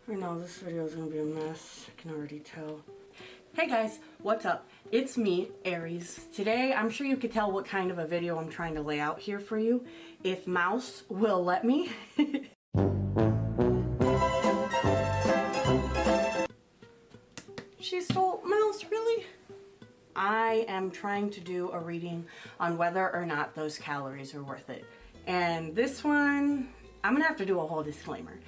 I know this video is gonna be a mess, I can already tell. Hey guys, what's up? It's me, Aries. Today, I'm sure you could tell what kind of a video I'm trying to lay out here for you, if Mouse will let me. She stole Mouse, really? I am trying to do a reading on whether or not those calories are worth it. And this one, I'm gonna have to do a whole disclaimer.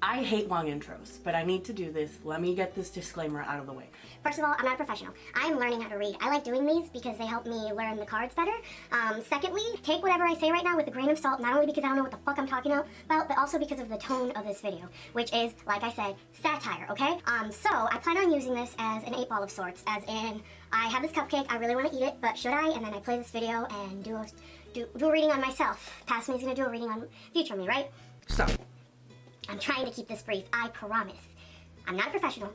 I hate long intros, but I need to do this. Let me get this disclaimer out of the way. First of all, I'm not a professional. I'm learning how to read. I like doing these because they help me learn the cards better. Secondly, take whatever I say right now with a grain of salt, not only because I don't know what the fuck I'm talking about, but also because of the tone of this video, which is, like I said, satire, okay? So I plan on using this as an 8-ball of sorts, as in, I have this cupcake, I really want to eat it, but should I? And then I play this video and do a reading on myself. Past me is going to do a reading on future me, right? So, I'm trying to keep this brief, I promise. I'm not a professional.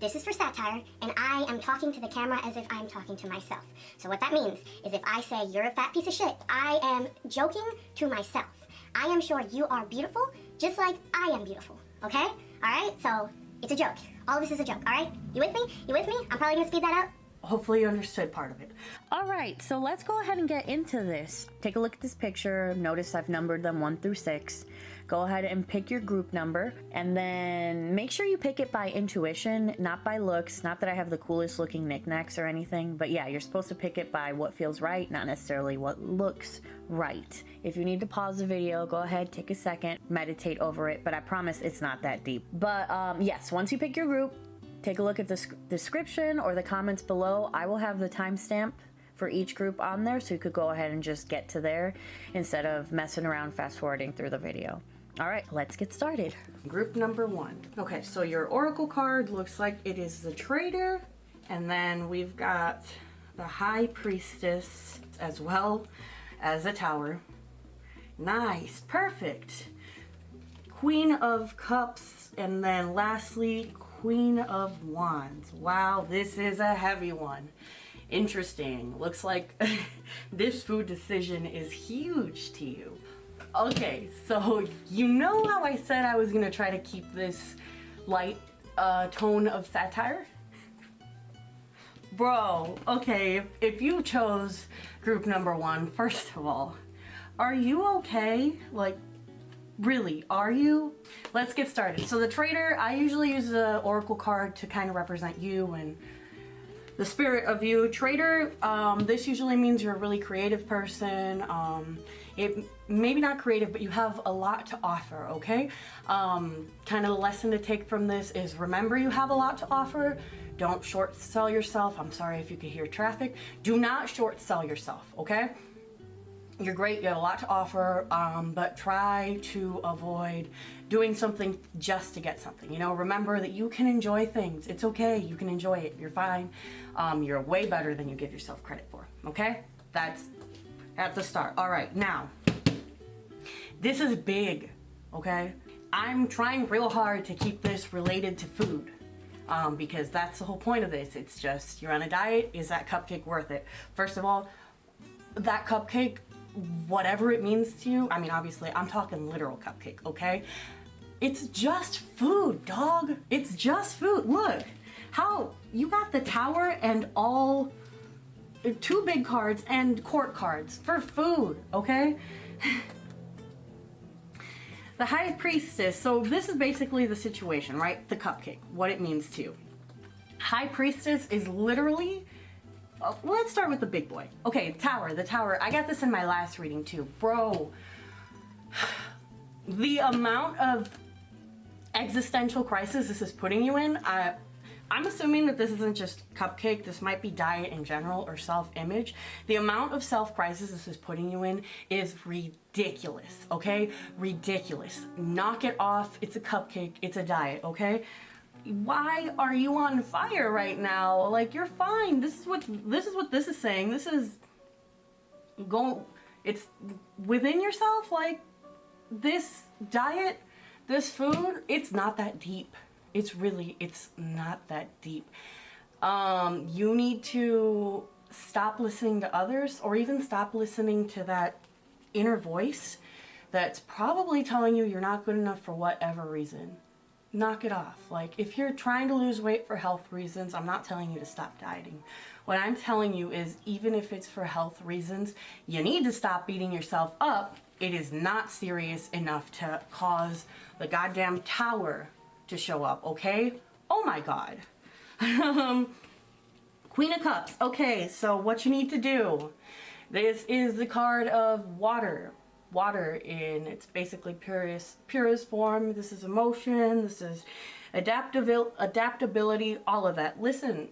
This is for satire, and I am talking to the camera as if I'm talking to myself. So what that means is if I say, you're a fat piece of shit, I am joking to myself. I am sure you are beautiful, just like I am beautiful, okay? Alright, so it's a joke. All of this is a joke, alright? You with me? You with me? I'm probably gonna speed that up. hopefully you understood part of it. All right, so let's go ahead and get into this. Take a look at this picture. Notice I've numbered them 1 through 6. Go ahead and pick your group number, and then make sure you pick it by intuition, not by looks. Not that I have the coolest looking knickknacks or anything, but yeah, you're supposed to pick it by what feels right, not necessarily what looks right. If you need to pause the video, go ahead, take a second, meditate over it, but I promise it's not that deep. But yes, once you pick your group, take a look at the description or the comments below. I will have the timestamp for each group on there, so you could go ahead and just get to there instead of messing around fast forwarding through the video. All right, let's get started. Group number 1. Okay, so your oracle card looks like it is the Traitor, and then we've got the High Priestess as well as the Tower. Nice, perfect. Queen of Cups, and then lastly, Queen of Wands. Wow, this is a heavy one. Interesting. Looks like this food decision is huge to you. Okay, so you know how I said I was gonna try to keep this light tone of satire? Bro, okay, if you chose group number 1, first of all, are you okay? Like, really, are you? Let's get started. So the Traitor, I usually use the oracle card to kind of represent you and the spirit of you. Traitor, this usually means you're a really creative person. It maybe not creative, but you have a lot to offer, okay? Kind of the lesson to take from this is remember you have a lot to offer. Don't short sell yourself. I'm sorry if you could hear traffic. Do not short sell yourself, okay? You're great, you have a lot to offer, but try to avoid doing something just to get something. You know, remember that you can enjoy things. It's okay, you can enjoy it, you're fine. You're way better than you give yourself credit for, okay? That's at the start. All right, now, this is big, okay? I'm trying real hard to keep this related to food, because that's the whole point of this. It's just, you're on a diet, is that cupcake worth it? First of all, that cupcake, whatever it means to you, I mean, obviously, I'm talking literal cupcake, okay? It's just food, dog. It's just food. Look, how you got the Tower and all 2 big cards and court cards for food, okay? The High Priestess, so this is basically the situation, right? The cupcake, what it means to you. High Priestess is literally, let's start with the big boy. Okay, the Tower. I got this in my last reading too. Bro, the amount of existential crisis this is putting you in, I'm assuming that this isn't just cupcake. This might be diet in general or self-image. The amount of self-crisis this is putting you in is ridiculous, okay? Ridiculous. Knock it off. It's a cupcake. It's a diet, okay? Why are you on fire right now? Like, you're fine. This is what this is saying. This is it's within yourself. Like, this diet, this food, it's not that deep. It's not that deep. You need to stop listening to others, or even stop listening to that inner voice that's probably telling you you're not good enough for whatever reason. knock it off. Like, if you're trying to lose weight for health reasons, I'm not telling you to stop dieting. What I'm telling you is, even if it's for health reasons, you need to stop beating yourself up. It is not serious enough to cause the goddamn tower to show up, okay? Oh my God. Queen of Cups. Okay, so what you need to do. This is the card of water. Water in its basically purest form. This is emotion. This is adaptability, all of that. Listen,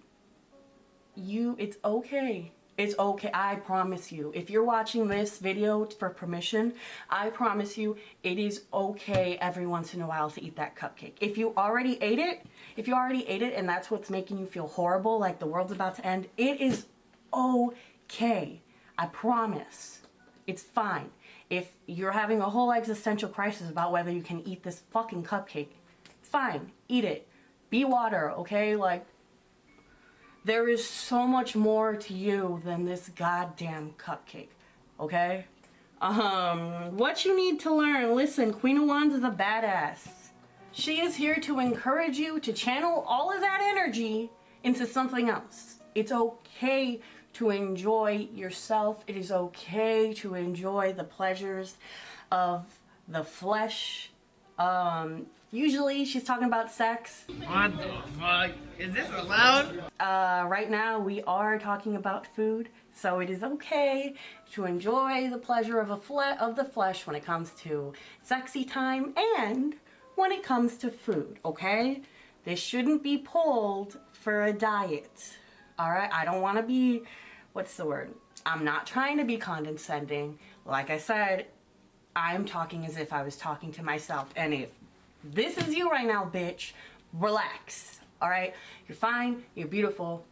it's okay. It's okay. I promise you. If you're watching this video for permission, I promise you it is okay every once in a while to eat that cupcake. If you already ate it and that's what's making you feel horrible, like the world's about to end, it is okay. I promise. It's fine. If you're having a whole existential crisis about whether you can eat this fucking cupcake, it's fine. Eat it. Be water, okay? Like, there is so much more to you than this goddamn cupcake, okay? What you need to learn. Listen, Queen of Wands is a badass. She is here to encourage you to channel all of that energy into something else. It's okay to enjoy yourself. It is okay to enjoy the pleasures of the flesh. Usually she's talking about sex. What the fuck? Is this allowed? Right now we are talking about food, so it is okay to enjoy the pleasure of the flesh when it comes to sexy time and when it comes to food, okay? This shouldn't be pulled for a diet. Alright, I don't want to be, what's the word? I'm not trying to be condescending. Like I said, I'm talking as if I was talking to myself. And if this is you right now, bitch, relax. Alright? You're fine. You're beautiful.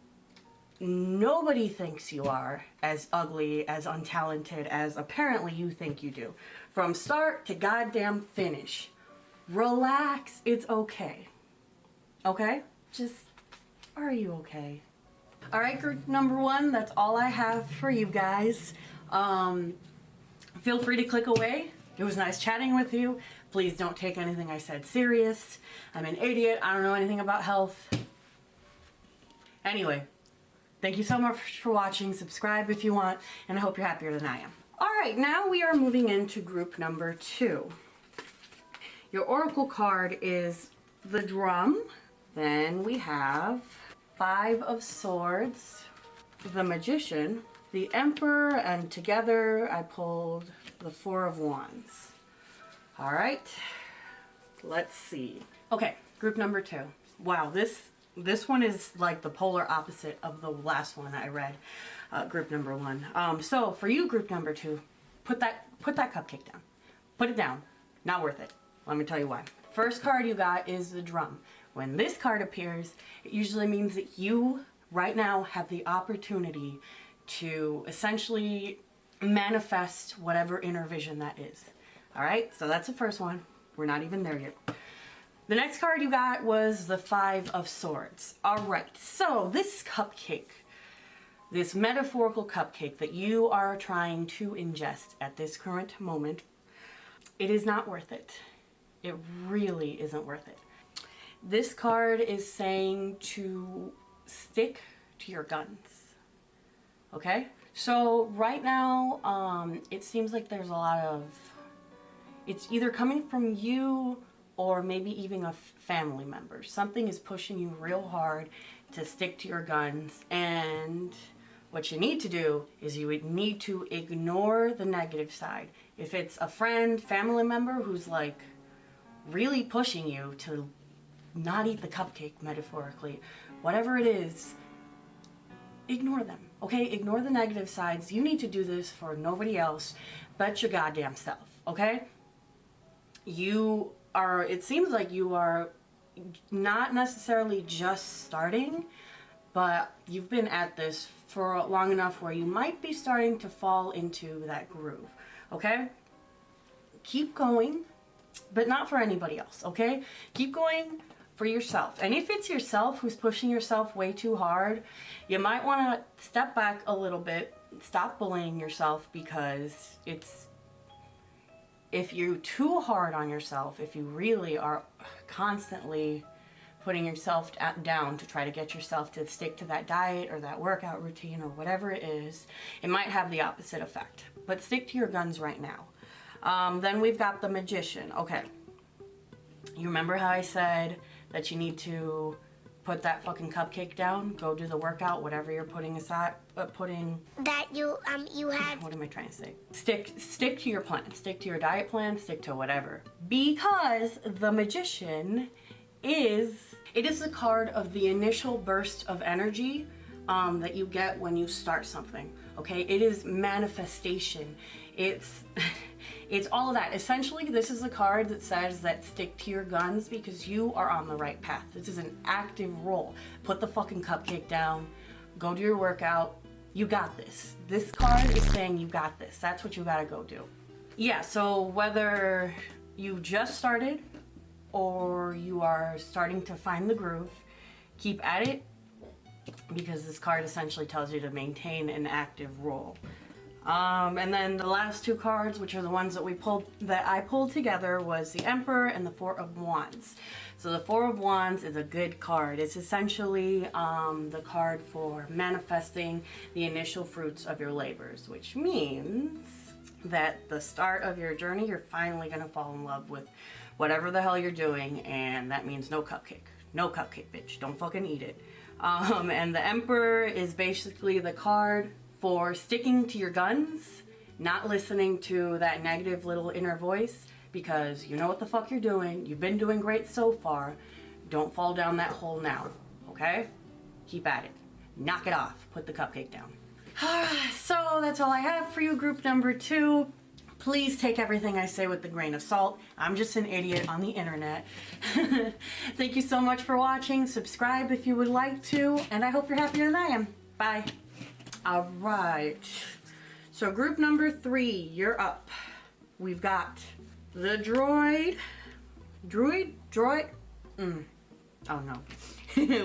Nobody thinks you are as ugly, as untalented as apparently you think you do. From start to goddamn finish. Relax. It's okay. Okay? Just, are you okay? Alright, group number 1, that's all I have for you guys. Feel free to click away. It was nice chatting with you. Please don't take anything I said serious. I'm an idiot. I don't know anything about health. Anyway, thank you so much for watching. Subscribe if you want, and I hope you're happier than I am. Alright, now we are moving into group number 2. Your oracle card is the Drum. Then we have 5 of Swords, the Magician, the Emperor, and together I pulled the 4 of Wands. All right, let's see. Okay, group number 2. Wow, this one is like the polar opposite of the last one I read, group number 1. So for you, group number 2, put that cupcake down. Put it down. Not worth it. Let me tell you why. First card you got is the Drum. When this card appears, it usually means that you right now have the opportunity to essentially manifest whatever inner vision that is. Alright, so that's the first one. We're not even there yet. The next card you got was the 5 of Swords. Alright, so this cupcake, this metaphorical cupcake that you are trying to ingest at this current moment, it is not worth it. It really isn't worth it. This card is saying to stick to your guns. Okay? So right now, it seems like there's a lot of, it's either coming from you or maybe even a family member. Something is pushing you real hard to stick to your guns, and what you need to do is you would need to ignore the negative side. If it's a friend, family member who's like really pushing you to not eat the cupcake, metaphorically, whatever it is, ignore them, okay? Ignore the negative sides. You need to do this for nobody else but your goddamn self, okay? You are, it seems like you are not necessarily just starting, but you've been at this for long enough where you might be starting to fall into that groove, okay? Keep going, but not for anybody else, okay? Keep going for yourself. And if it's yourself who's pushing yourself way too hard, you might want to step back a little bit, stop bullying yourself, because if you're too hard on yourself, if you really are constantly putting yourself down to try to get yourself to stick to that diet or that workout routine or whatever it is, it might have the opposite effect. But stick to your guns right now. Then we've got the Magician. Okay. You remember how I said that you need to put that fucking cupcake down, go do the workout, whatever you're putting aside, That you had. what am I trying to say? Stick to your plan, stick to your diet plan, stick to whatever. Because the Magician is the card of the initial burst of energy that you get when you start something. Okay, it is manifestation. It's all of that. Essentially, this is a card that says that stick to your guns because you are on the right path. This is an active role. Put the fucking cupcake down. Go do your workout. You got this. This card is saying you got this. That's what you gotta go do. Yeah, so whether you just started or you are starting to find the groove, keep at it because this card essentially tells you to maintain an active role. And then the last two cards, which are the ones that I pulled together, was the Emperor and the Four of Wands. So the Four of Wands is a good card. It's essentially the card for manifesting the initial fruits of your labors, which means that the start of your journey, you're finally going to fall in love with whatever the hell you're doing, and that means no cupcake. No cupcake, bitch. Don't fucking eat it. And the Emperor is basically the card for sticking to your guns, not listening to that negative little inner voice, because you know what the fuck you're doing. You've been doing great so far. Don't fall down that hole now, okay? Keep at it. Knock it off. Put the cupcake down. So that's all I have for you, group number 2. Please take everything I say with a grain of salt. I'm just an idiot on the internet. Thank you so much for watching. Subscribe if you would like to, and I hope you're happier than I am. Bye. All right. So group number 3, you're up. We've got the droid. Oh no.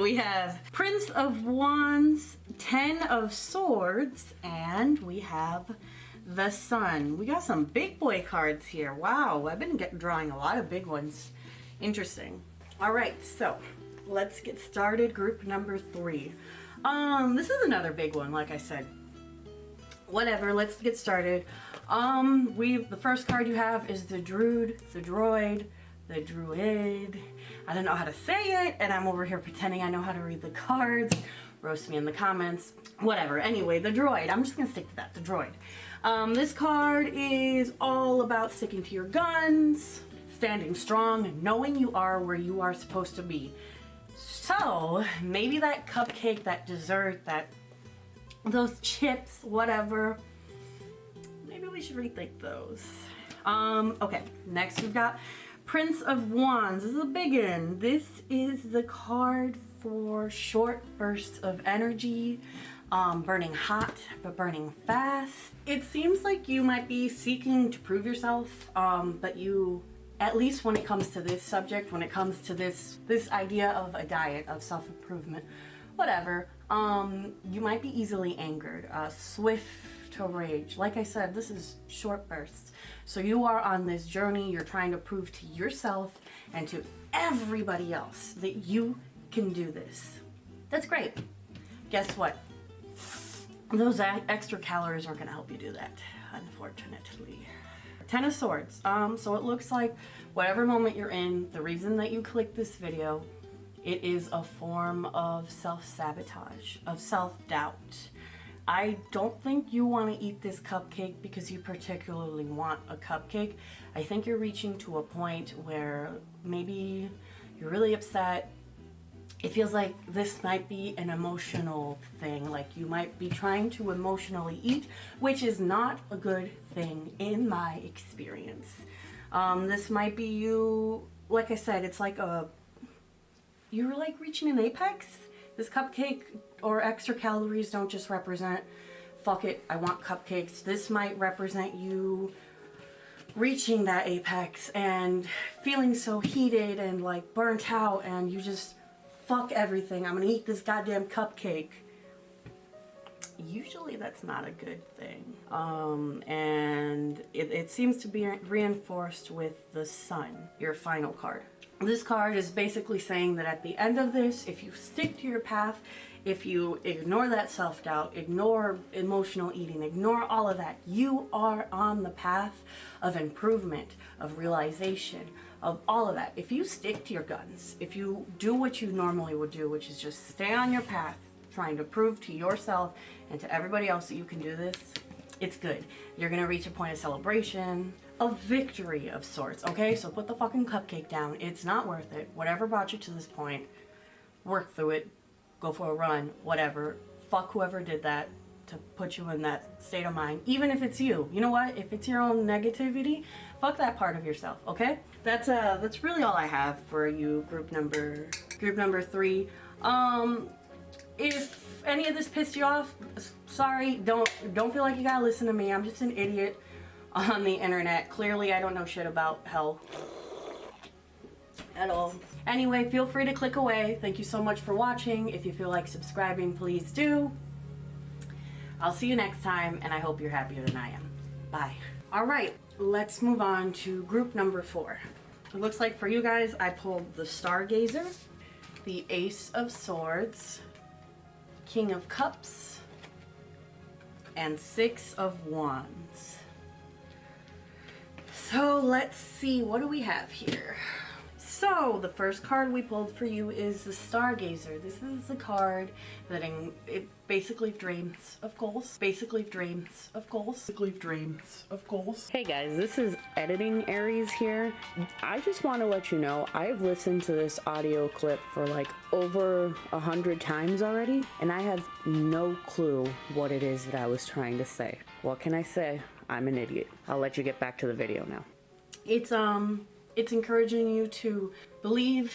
We have Prince of Wands, 10 of Swords, and we have the Sun. We got some big boy cards here. Wow, I've been drawing a lot of big ones. Interesting. All right, so let's get started. Group number 3. This is another big one, like I said. Whatever, let's get started. The first card you have is the Druid. I don't know how to say it, and I'm over here pretending I know how to read the cards. Roast me in the comments. Whatever. Anyway, the Droid. I'm just gonna stick to that. The Droid. This card is all about sticking to your guns, standing strong, knowing you are where you are supposed to be. So maybe that cupcake, that dessert, those chips, whatever, maybe we should rethink those. Okay, next we've got Prince of Wands. This is a big one. This is the card for short bursts of energy, burning hot but burning fast. It seems like you might be seeking to prove yourself, but you, at least when it comes to this subject, when it comes to this idea of a diet, of self-improvement, whatever, you might be easily angered, swift to rage. Like I said, this is short bursts. So you are on this journey, you're trying to prove to yourself and to everybody else that you can do this. That's great. Guess what? Those extra calories aren't gonna help you do that, unfortunately. 10 of Swords. So it looks like whatever moment you're in, the reason that you clicked this video, it is a form of self-sabotage, of self-doubt. I don't think you want to eat this cupcake because you particularly want a cupcake. I think you're reaching to a point where maybe you're really upset. It feels like this might be an emotional thing, like you might be trying to emotionally eat, which is not a good thing in my experience. This might be you, like I said, it's like you're like reaching an apex. This cupcake or extra calories don't just represent, fuck it, I want cupcakes. This might represent you reaching that apex and feeling so heated and like burnt out, and you just, fuck everything, I'm gonna eat this goddamn cupcake. usually that's not a good thing. And it seems to be reinforced with the Sun, your final card. This card is basically saying that at the end of this, if you stick to your path, if you ignore that self-doubt, ignore emotional eating, ignore all of that, you are on the path of improvement, of realization, of all of that. If you stick to your guns, if you do what you normally would do, which is just stay on your path, trying to prove to yourself and to everybody else that you can do this, it's good. You're gonna reach a point of celebration, a victory of sorts, okay? So put the fucking cupcake down. It's not worth it. Whatever brought you to this point, work through it, go for a run, whatever. Fuck whoever did that to put you in that state of mind, even if it's you. You know what? If it's your own negativity, fuck that part of yourself, okay? That's really all I have for you, group number 3. If any of this pissed you off, sorry, don't feel like you gotta listen to me. I'm just an idiot on the internet. Clearly, I don't know shit about health at all. Anyway, feel free to click away. Thank you so much for watching. If you feel like subscribing, please do. I'll see you next time, and I hope you're happier than I am. Bye. All right, let's move on to group number 4. It looks like for you guys, I pulled the Stargazer, the Ace of Swords, King of Cups, and 6 of Wands. So let's see, what do we have here? So the first card we pulled for you is the Stargazer. This is the card that it basically dreams of goals. Basically dreams of goals. Basically dreams of goals. Hey guys, this is Editing Aries here. I just want to let you know I've listened to this audio clip for like over 100 times already, and I have no clue what it is that I was trying to say. What can I say? I'm an idiot. I'll let you get back to the video now. It's encouraging you to believe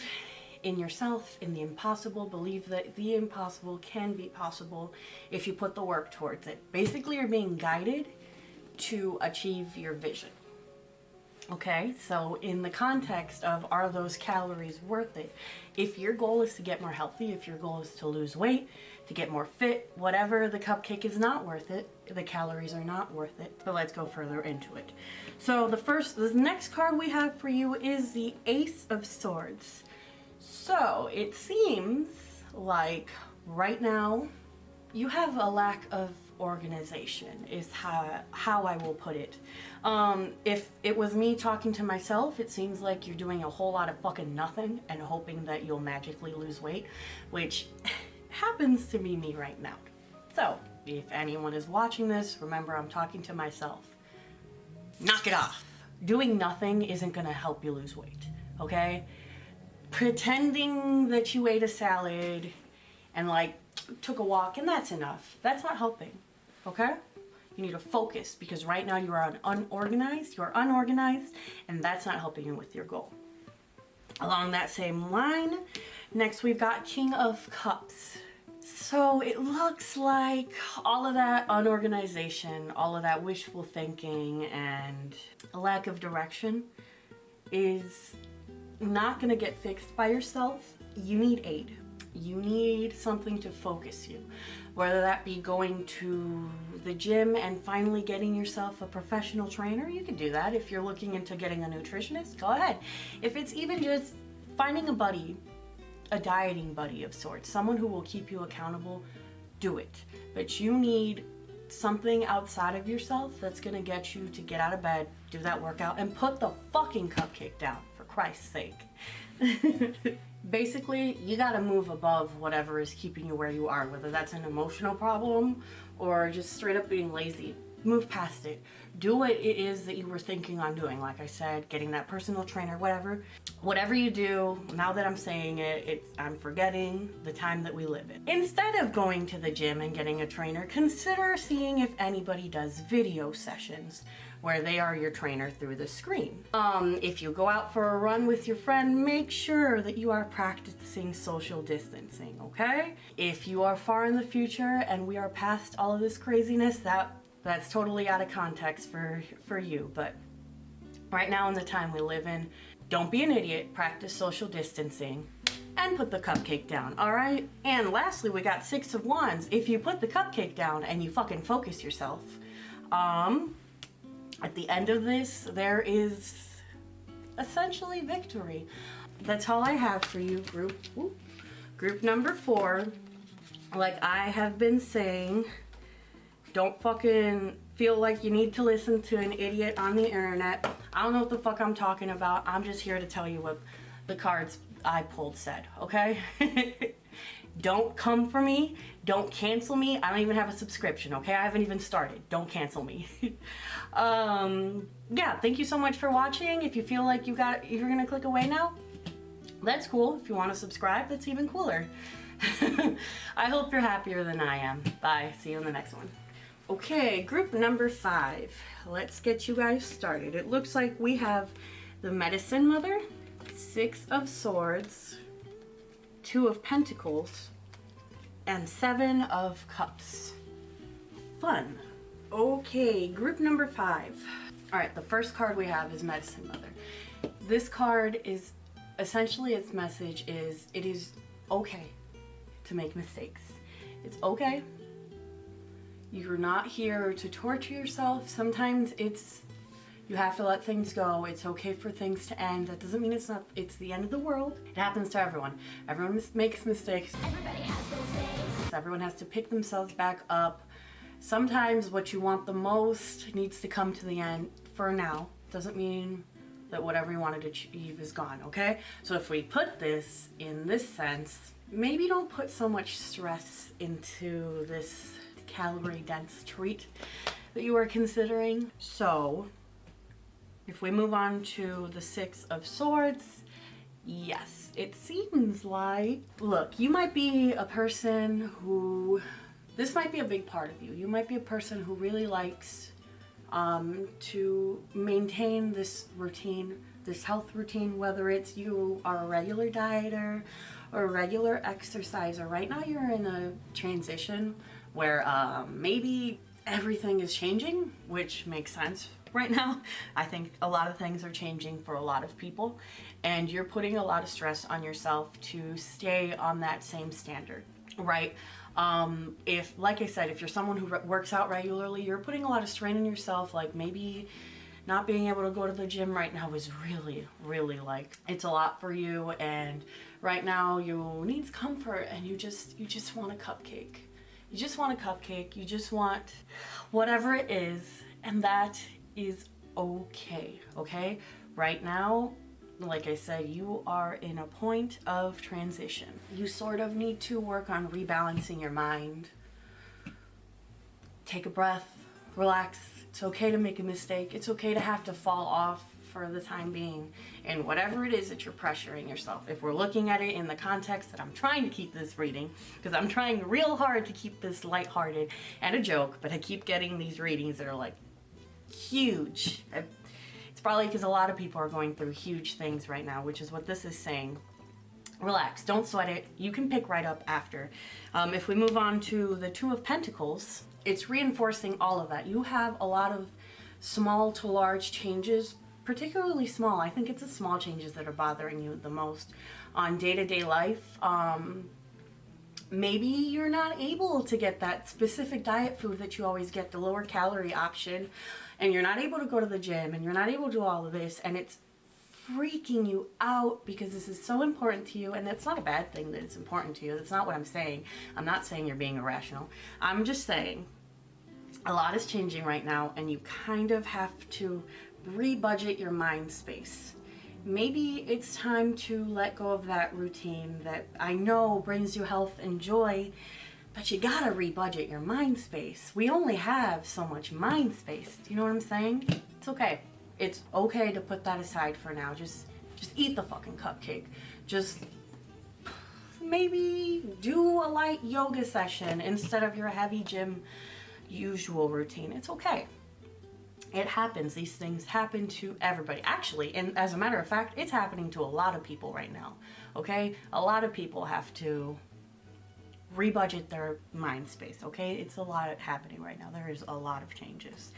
in yourself, in the impossible, believe that the impossible can be possible if you put the work towards it. Basically, you're being guided to achieve your vision. Okay, so in the context of, are those calories worth it? If your goal is to get more healthy, if your goal is to lose weight, to get more fit, whatever, the cupcake is not worth it. The calories are not worth it. So let's go further into it. So the next card we have for you is the Ace of Swords. So it seems like right now you have a lack of organization, is how I will put it. If it was me talking to myself, it seems like you're doing a whole lot of fucking nothing and hoping that you'll magically lose weight, which happens to be me right now. So if anyone is watching this, remember I'm talking to myself. Knock it off. Doing nothing isn't gonna help you lose weight, okay? Pretending that you ate a salad and like took a walk and that's enough. That's not helping, okay? You need to focus, because right now you are unorganized, and that's not helping you with your goal. Along that same line, next we've got King of Cups. So it looks like all of that unorganization, all of that wishful thinking, and a lack of direction is not gonna get fixed by yourself. You need aid. You need something to focus you. Whether that be going to the gym and finally getting yourself a professional trainer, you can do that. If you're looking into getting a nutritionist, go ahead. If it's even just finding a buddy, a dieting buddy of sorts, someone who will keep you accountable, do it. But you need something outside of yourself that's gonna get you to get out of bed, do that workout, and put the fucking cupcake down, for Christ's sake. Basically, you gotta move above whatever is keeping you where you are, whether that's an emotional problem or just straight up being lazy. Move past it. Do what it is that you were thinking on doing. Like I said, getting that personal trainer, whatever. Whatever you do, now that I'm saying it, I'm forgetting the time that we live in. Instead of going to the gym and getting a trainer, consider seeing if anybody does video sessions where they are your trainer through the screen. If you go out for a run with your friend, make sure that you are practicing social distancing, okay? If you are far in the future and we are past all of this craziness, that's totally out of context for you, but right now in the time we live in, don't be an idiot, practice social distancing, and put the cupcake down, all right? And lastly, we got 6 of Wands. If you put the cupcake down and you fucking focus yourself, at the end of this, there is essentially victory. That's all I have for you, group number 4. Like I have been saying, don't fucking feel like you need to listen to an idiot on the internet. I don't know what the fuck I'm talking about. I'm just here to tell you what the cards I pulled said, okay? Don't come for me. Don't cancel me. I don't even have a subscription, okay? I haven't even started. Don't cancel me. Yeah, thank you so much for watching. If you feel like you're gonna click away now, that's cool. If you want to subscribe, that's even cooler. I hope you're happier than I am. Bye. See you in the next one. Okay, group number 5. Let's get you guys started. It looks like we have the Medicine Mother, 6 of Swords, 2 of Pentacles, and 7 of Cups. Fun. Okay, group number 5. All right, the first card we have is Medicine Mother. This card is essentially, its message is it is okay to make mistakes. It's okay. You're not here to torture yourself. Sometimes you have to let things go. It's okay for things to end. That doesn't mean it's the end of the world. It happens to everyone. Everyone makes mistakes. Everybody has those days. Everyone has to pick themselves back up. Sometimes what you want the most needs to come to the end for now. Doesn't mean that whatever you wanted to achieve is gone, okay? So if we put this in this sense, maybe don't put so much stress into this calorie dense treat that you are considering. So if we move on to the 6 of Swords, yes, it seems like, look, you might be a person who, this might be a big part of you. You might be a person who really likes to maintain this routine, this health routine, whether it's you are a regular dieter or a regular exerciser. Right now you're in a transition where maybe everything is changing, which makes sense right now. I think a lot of things are changing for a lot of people, and you're putting a lot of stress on yourself to stay on that same standard, right? If, like I said, if you're someone who works out regularly, you're putting a lot of strain on yourself, like maybe not being able to go to the gym right now is really, really like, it's a lot for you, and right now you need comfort, and you just want a cupcake. You just want a cupcake, you just want whatever it is, and that is okay, okay? Right now, like I said, you are in a point of transition. You sort of need to work on rebalancing your mind. Take a breath, relax. It's okay to make a mistake. It's okay to have to fall off for the time being. And whatever it is that you're pressuring yourself, if we're looking at it in the context that I'm trying to keep this reading, because I'm trying real hard to keep this lighthearted and a joke, but I keep getting these readings that are like huge. It's probably because a lot of people are going through huge things right now, which is what this is saying. Relax, don't sweat it. You can pick right up after. If we move on to the 2 of Pentacles, it's reinforcing all of that. You have a lot of small to large changes, particularly small. I think it's the small changes that are bothering you the most on day-to-day life. Maybe you're not able to get that specific diet food that you always get, the lower calorie option, and you're not able to go to the gym, and you're not able to do all of this, and it's freaking you out because this is so important to you. And it's not a bad thing that it's important to you. That's not what I'm saying. I'm not saying you're being irrational. I'm just saying a lot is changing right now, and you kind of have to rebudget your mind space. Maybe it's time to let go of that routine that I know brings you health and joy, but you gotta rebudget your mind space. We only have so much mind space. Do you know what I'm saying? It's okay. It's okay to put that aside for now. Just eat the fucking cupcake. Just maybe do a light yoga session instead of your heavy gym usual routine. It's okay. It happens. These things happen to everybody. Actually, and as a matter of fact, it's happening to a lot of people right now. Okay? A lot of people have to rebudget their mind space. Okay? It's a lot happening right now. There is a lot of changes.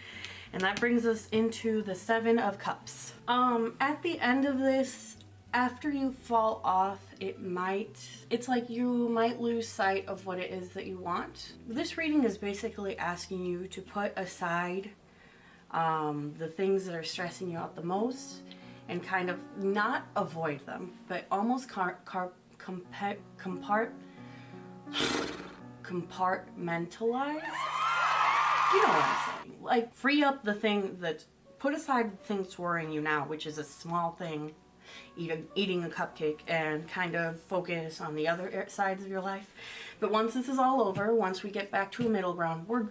And that brings us into the 7 of Cups. At the end of this, after you fall off, it's like you might lose sight of what it is that you want. This reading is basically asking you to put aside the things that are stressing you out the most and kind of not avoid them, but almost compartmentalize. You know what I'm saying? Like, free up the thing that, put aside the things worrying you now, which is a small thing, eating a cupcake, and kind of focus on the other sides of your life. But once this is all over, once we get back to a middle ground, we're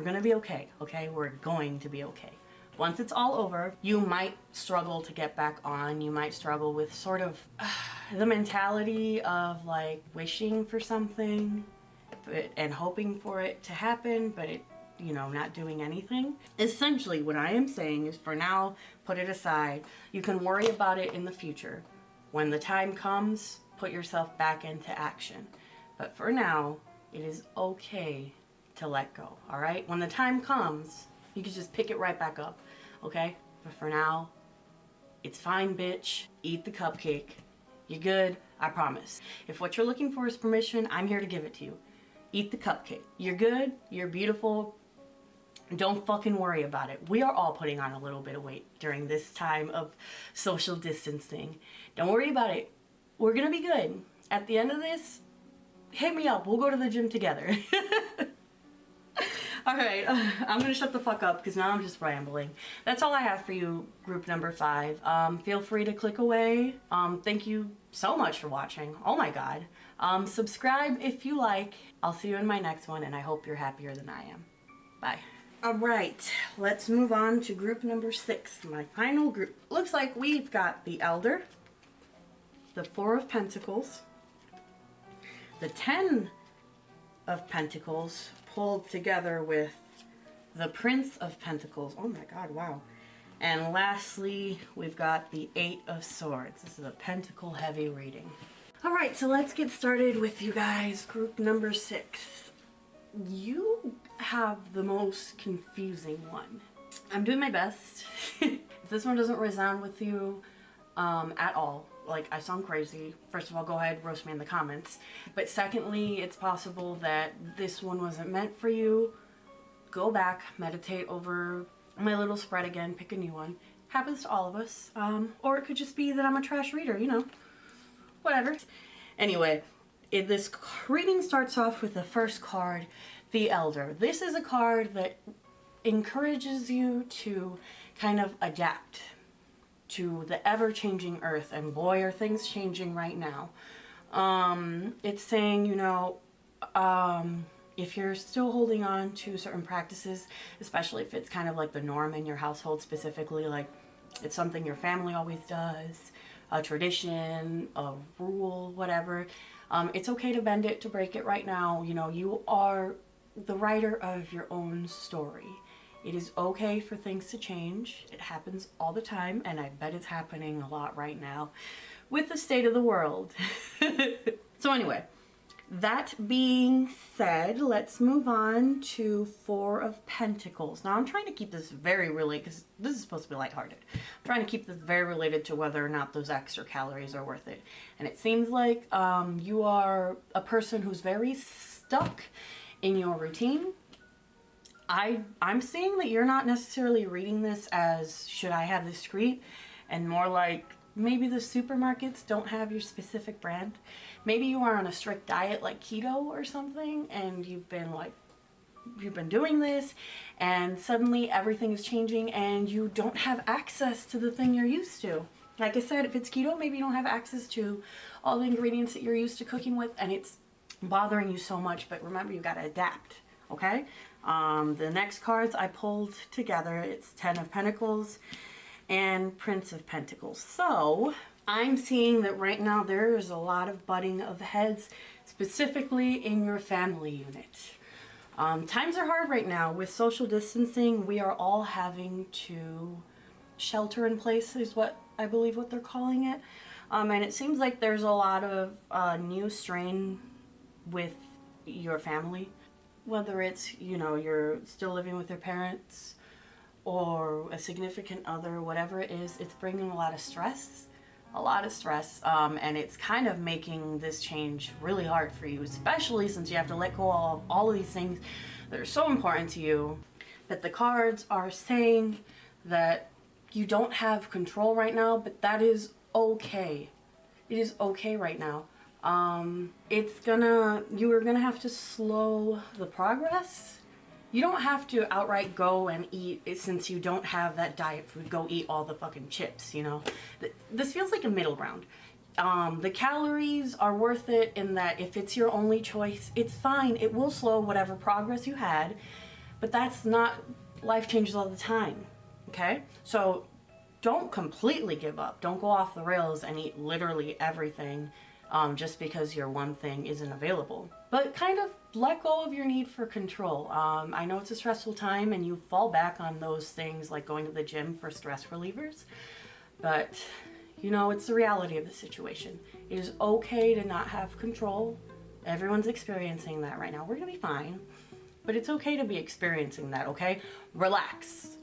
gonna be okay, okay? We're going to be okay. Once it's all over, you might struggle to get back on. You might struggle with sort of the mentality of like wishing for something and hoping for it to happen, but it, you know, not doing anything. Essentially, what I am saying is, for now, put it aside. You can worry about it in the future. When the time comes, put yourself back into action. But for now, it is okay to let go, all right? When the time comes, you can just pick it right back up, okay? But for now, it's fine, bitch. Eat the cupcake. You're good, I promise. If what you're looking for is permission, I'm here to give it to you. Eat the cupcake. You're good, you're beautiful. Don't fucking worry about it. We are all putting on a little bit of weight during this time of social distancing. Don't worry about it. We're gonna be good. At the end of this, hit me up. We'll go to the gym together. All right, I'm gonna shut the fuck up because now I'm just rambling. That's all I have for you, group number 5. Feel free to click away. Thank you so much for watching. Oh my God. Subscribe if you like. I'll see you in my next one, and I hope you're happier than I am. Bye. All right, let's move on to group number 6, my final group. Looks like we've got the Elder, the 4 of Pentacles, the 10 of Pentacles pulled together with the Prince of Pentacles. Oh my God, wow. And lastly, we've got the 8 of Swords. This is a pentacle heavy reading. All right, so let's get started with you guys. Group number 6. You have the most confusing one. I'm doing my best. If this one doesn't resound with you at all, like I sound crazy, first of all, go ahead, roast me in the comments. But secondly, it's possible that this one wasn't meant for you. Go back, meditate over my little spread again, pick a new one. Happens to all of us. Or it could just be that I'm a trash reader, you know, whatever. Anyway, this reading starts off with the first card, the Elder. This is a card that encourages you to kind of adapt to the ever-changing earth, and boy, are things changing right now. It's saying, you know, if you're still holding on to certain practices, especially if it's kind of like the norm in your household specifically, like it's something your family always does, a tradition, a rule, whatever, it's okay to bend it, to break it right now. You know, you are the writer of your own story. It is okay for things to change. It happens all the time, and I bet it's happening a lot right now with the state of the world. So anyway, that being said, let's move on to 4 of Pentacles. Now I'm trying to keep this very related, because this is supposed to be lighthearted. I'm trying to keep this very related to whether or not those extra calories are worth it. And it seems like you are a person who's very stuck in your routine. I'm seeing that you're not necessarily reading this as should I have discreet, and more like maybe the supermarkets don't have your specific brand. Maybe you are on a strict diet like keto or something, and you've been doing this, and suddenly everything is changing and you don't have access to the thing you're used to. Like I said, if it's keto, maybe you don't have access to all the ingredients that you're used to cooking with, and it's bothering you so much. But remember, you got to adapt, okay? The next cards I pulled together, it's 10 of Pentacles and Prince of Pentacles. So I'm seeing that right now there is a lot of butting of heads, specifically in your family unit. Times are hard right now. With social distancing, we are all having to shelter in place, is what I believe what they're calling it. And it seems like there's a lot of new strain with your family. Whether it's, you know, you're still living with your parents or a significant other, whatever it is, it's bringing a lot of stress, a lot of stress, and it's kind of making this change really hard for you, especially since you have to let go of all of these things that are so important to you. That the cards are saying that you don't have control right now, but that is okay. It is okay right now. You are gonna have to slow the progress. You don't have to outright go and eat, since you don't have that diet food, go eat all the fucking chips, you know? This feels like a middle ground. The calories are worth it in that if it's your only choice, it's fine. It will slow whatever progress you had, but that's not, life changes all the time, okay? So don't completely give up. Don't go off the rails and eat literally everything just because your one thing isn't available. But kind of let go of your need for control. I know it's a stressful time and you fall back on those things like going to the gym for stress relievers, but you know, it's the reality of the situation. It is okay to not have control. Everyone's experiencing that right now. We're gonna be fine, but it's okay to be experiencing that, okay? Relax.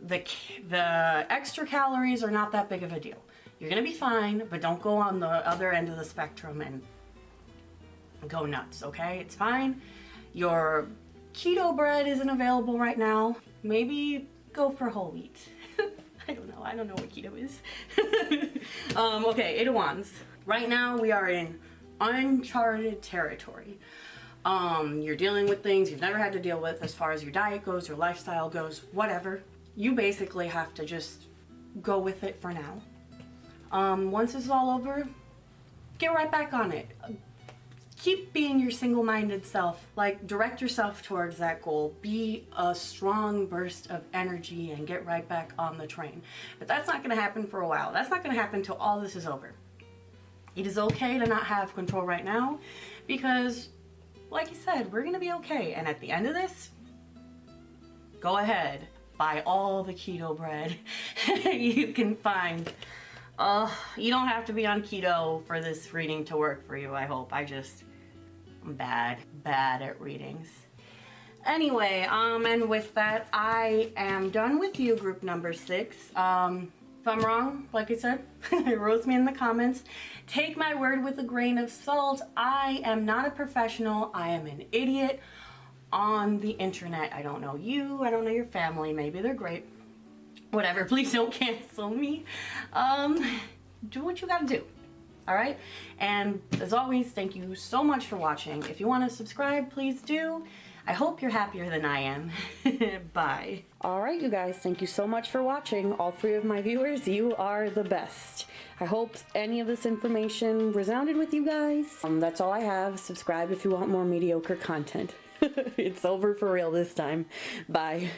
The extra calories are not that big of a deal. You're gonna be fine, but don't go on the other end of the spectrum and go nuts, okay? It's fine. Your keto bread isn't available right now. Maybe go for whole wheat. I don't know what keto is. Okay, Eight of Wands. Right now we are in uncharted territory. You're dealing with things you've never had to deal with as far as your diet goes, your lifestyle goes, whatever. You basically have to just go with it for now. Once this is all over, get right back on it. Keep being your single-minded self. Like, direct yourself towards that goal. Be a strong burst of energy and get right back on the train. But that's not gonna happen for a while. That's not gonna happen until all this is over. It is okay to not have control right now because, like you said, we're gonna be okay. And at the end of this, go ahead, buy all the keto bread you can find. You don't have to be on keto for this reading to work for you, I hope. I'm bad at readings. Anyway, and with that, I am done with you, group number 6. If I'm wrong, like I said, roast me in the comments. Take my word with a grain of salt. I am not a professional. I am an idiot on the internet. I don't know you. I don't know your family. Maybe they're great. Whatever, please don't cancel me. Do what you gotta do, all right? And as always, thank you so much for watching. If you want to subscribe, please do. I hope you're happier than I am. Bye. All right, you guys, thank you so much for watching. All 3 of my viewers, you are the best. I hope any of this information resounded with you guys. That's all I have. Subscribe if you want more mediocre content. It's over for real this time. Bye.